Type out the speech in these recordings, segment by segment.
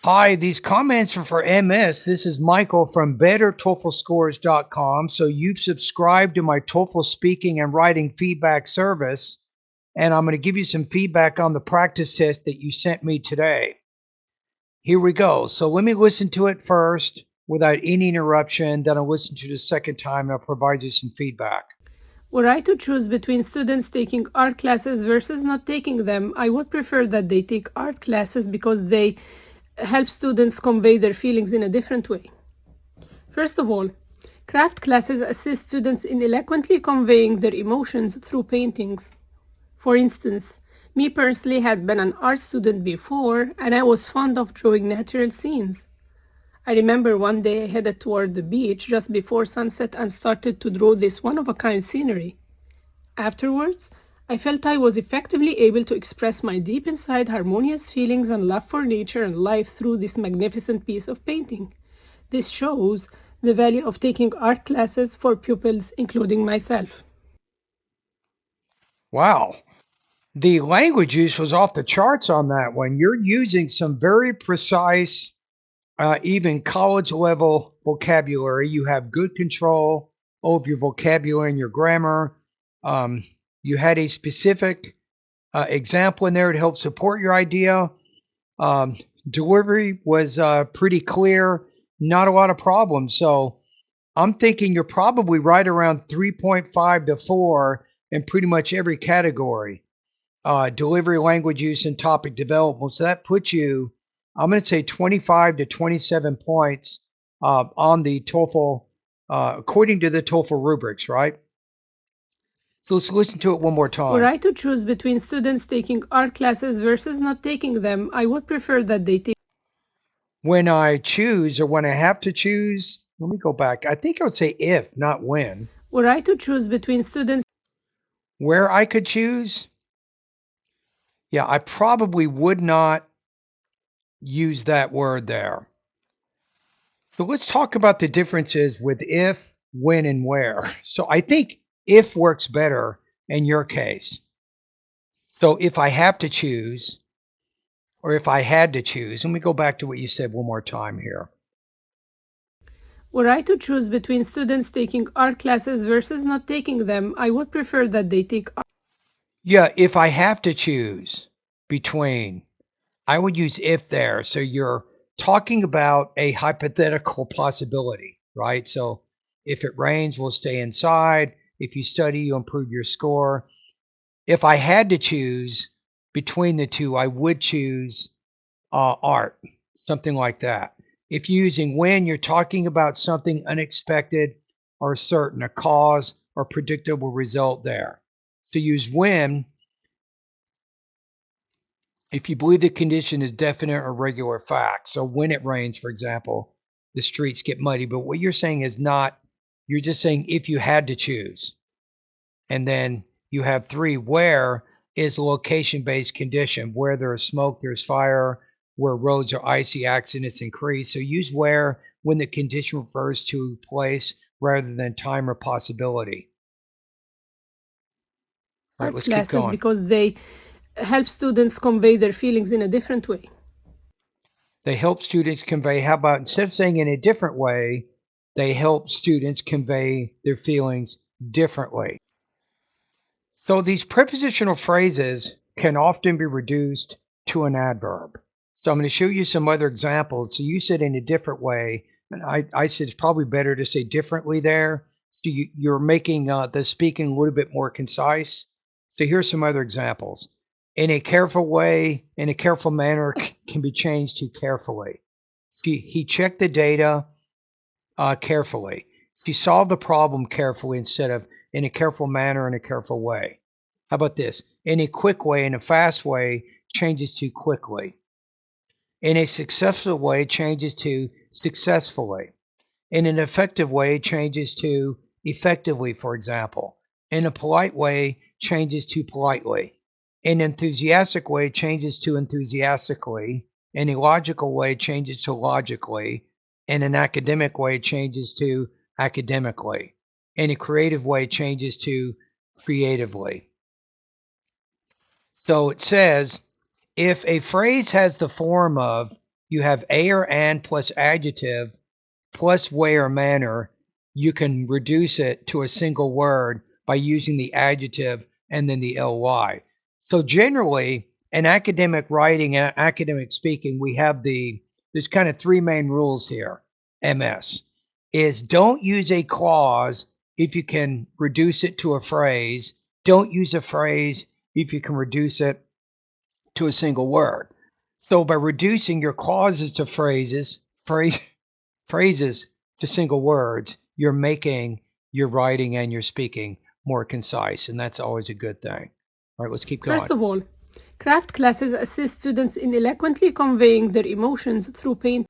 Hi, these comments are for MS. This is Michael from BetterTOEFLScores.com. So you've subscribed to my TOEFL speaking and writing feedback service, and I'm going to give you some feedback on the practice test that you sent me today. Here we go. So let me listen to it first without any interruption. Then I'll listen to it a second time and I'll provide you some feedback. Were I to choose between students taking art classes versus not taking them, I would prefer that they take art classes because they help students convey their feelings in a different way. First of all, craft classes assist students in eloquently conveying their emotions through paintings. For instance, me personally had been an art student before and I was fond of drawing natural scenes. I remember one day I headed toward the beach just before sunset and started to draw this one-of-a-kind scenery. Afterwards, I felt I was effectively able to express my deep inside harmonious feelings and love for nature and life through this magnificent piece of painting. This shows the value of taking art classes for pupils, including myself. Wow. The language use was off the charts on that one. You're using some very precise, even college level vocabulary. You have good control over your vocabulary and your grammar. Um, you had a specific example in there to help support your idea. Um, Delivery was pretty clear, not a lot of problems. So I'm thinking you're probably right around 3.5 to 4 in pretty much every category. Delivery, language use, and topic development. So that puts you, I'm going to say 25 to 27 points on the TOEFL, according to the TOEFL rubrics, right? So let's listen to it one more Were time. I to choose between students taking art classes versus not taking them, I would prefer that they take. When I choose or when I have to choose, let me go back. I think I would say if, not when. Were I to choose between students. Where I could choose, yeah, I probably would not use that word there. So let's talk about the differences with if, when, and where. So I think if works better in your case. So if I have to choose, or if I had to choose, let me go back to what you said one more time here. Were I to choose between students taking art classes versus not taking them, I would prefer that they take. Yeah, if I have to choose between, I would use if there. So you're talking about a hypothetical possibility, right? So if it rains, we'll stay inside. If you study, you improve your score. If I had to choose between the two, I would choose art, something like that. If you're using when, you're talking about something unexpected or certain, a cause or predictable result there. So use when if you believe the condition is definite or regular fact. So when it rains, for example, the streets get muddy. But what you're saying is not, you're just saying if you had to choose. And then you have three, where is a location-based condition. Where there is smoke, there's fire. Where roads are icy, accidents increase. So use where when the condition refers to place rather than time or possibility. All right, Art let's keep classes going. because they help students convey their feelings in a different way. They help students convey, how about instead of saying in a different way, they help students convey their feelings differently. So these prepositional phrases can often be reduced to an adverb. So I'm going to show you some other examples. So you said in a different way, and I said it's probably better to say differently there. So you're making the speaking a little bit more concise. So here's some other examples. In a careful way, in a careful manner can be changed to carefully. See, he checked the data carefully. He solved the problem carefully instead of in a careful manner, in a careful way. How about this? In a quick way, in a fast way, changes to quickly. In a successful way, changes to successfully. In an effective way, changes to effectively, for example. In a polite way, changes to politely. In an enthusiastic way, changes to enthusiastically. In a logical way, changes to logically. In an academic way, changes to academically. In a creative way, changes to creatively. So it says, if a phrase has the form of you have a or an plus adjective plus way or manner, you can reduce it to a single word by using the adjective and then the ly. So generally, in academic writing and academic speaking, we have there's kind of three main rules here. MS is don't use a clause if you can reduce it to a phrase. Don't use a phrase if you can reduce it to a single word. So by reducing your clauses to phrases to single words, you're making your writing and your speaking more concise, and that's always a good thing. All right, let's keep going. First of all, craft classes assist students in eloquently conveying their emotions through paint.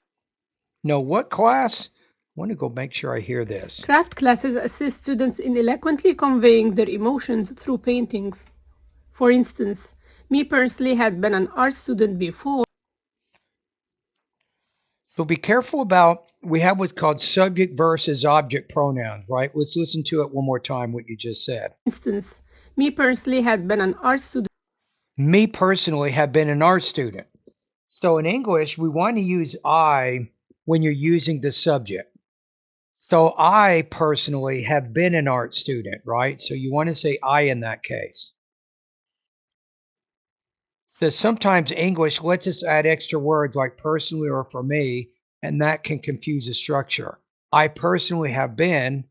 No, what class? I want to go make sure I hear this. Craft classes assist students in eloquently conveying their emotions through paintings. For instance, me personally had been an art student before. So be careful about, we have what's called subject versus object pronouns, right? Let's listen to it one more time, what you just said. For instance, me personally had been an art student. Me personally have been an art student. So in English, we want to use I when you're using the subject. So I personally have been an art student, right? So you want to say I in that case. So sometimes English lets us add extra words like personally or for me, and that can confuse the structure. I personally have been,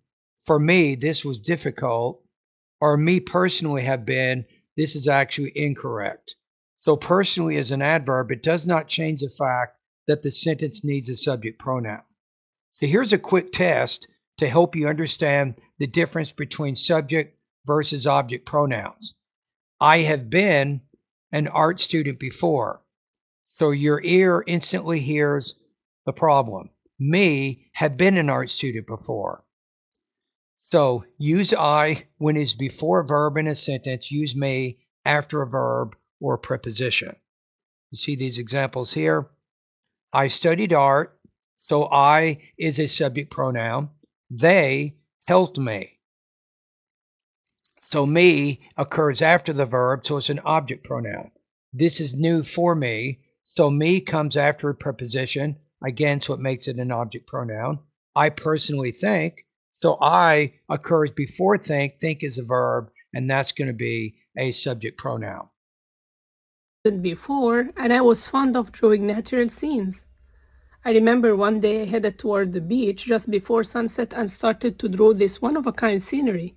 for me, this was difficult, or me personally have been, this is actually incorrect. So personally is an adverb. It does not change the fact that the sentence needs a subject pronoun. So here's a quick test to help you understand the difference between subject versus object pronouns. I have been an art student before. So your ear instantly hears the problem. Me have been an art student before. So use I when it's before a verb in a sentence. Use me after a verb or a preposition. You see these examples here. I studied art. So I is a subject pronoun. They helped me. So me occurs after the verb, so it's an object pronoun. This is new for me. So me comes after a preposition. Again, so it makes it an object pronoun. I personally think. So I occurs before think. Think is a verb, and that's going to be a subject pronoun. Before, and I was fond of drawing natural scenes. I remember one day I headed toward the beach just before sunset and started to draw this one-of-a-kind scenery.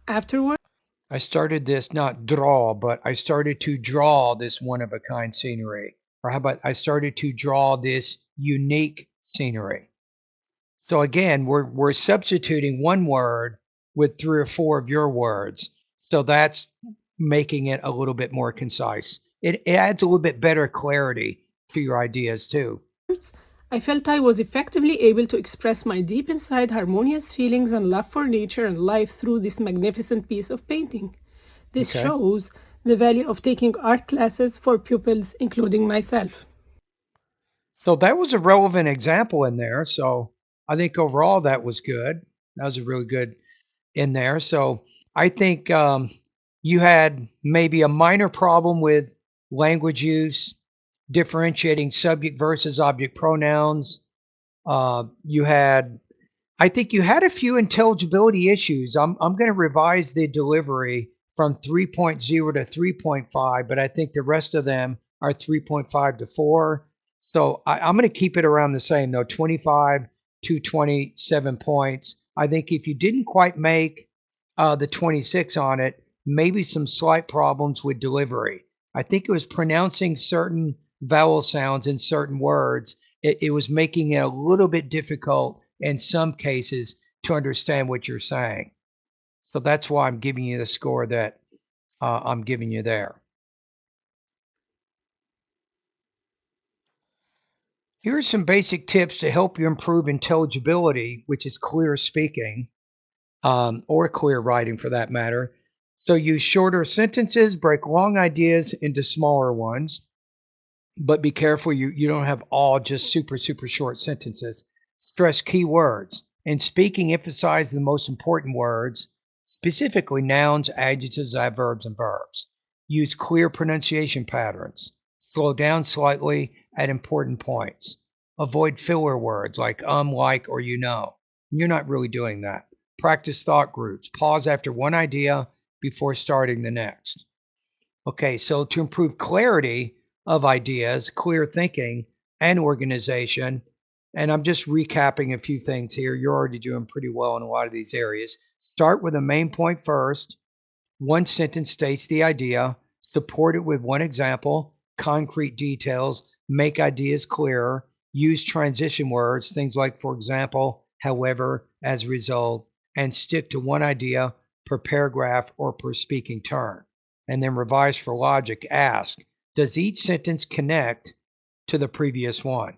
Afterward, I started this not draw, but I started to draw this one-of-a-kind scenery. Or how about I started to draw this unique scenery. So again, we're substituting one word with 3 or 4 of your words. So that's making it a little bit more concise. It adds a little bit better clarity to your ideas too. I felt I was effectively able to express my deep inside harmonious feelings and love for nature and life through this magnificent piece of painting. This Okay. shows the value of taking art classes for pupils, including myself. So that was a relevant example in there. So I think overall that was good. That was a really good in there. So I think you had maybe a minor problem with language use, differentiating subject versus object pronouns. I think you had a few intelligibility issues. I'm going to revise the delivery from 3.0 to 3.5, but I think the rest of them are 3.5 to 4. So I'm going to keep it around the same though, 25 to 27 points. I think if you didn't quite make the 26 on it, maybe some slight problems with delivery. I think it was pronouncing certain vowel sounds in certain words. It was making it a little bit difficult in some cases to understand what you're saying. So that's why I'm giving you the score that I'm giving you there. Here are some basic tips to help you improve intelligibility, which is clear speaking, or clear writing for that matter. So use shorter sentences, break long ideas into smaller ones, but be careful you don't have all just super short sentences. Stress key words. In speaking, emphasize the most important words, specifically nouns, adjectives, adverbs, and verbs. Use clear pronunciation patterns. Slow down slightly at important points. Avoid filler words like like, or you know. You're not really doing that. Practice thought groups. Pause after one idea before starting the next. Okay, so to improve clarity of ideas, clear thinking, and organization, and I'm just recapping a few things here. You're already doing pretty well in a lot of these areas. Start with a main point first. One sentence states the idea, support it with one example, concrete details, make ideas clearer, use transition words, things like, for example, however, as a result, and stick to one idea per paragraph or per speaking turn. And then revise for logic. Ask, does each sentence connect to the previous one?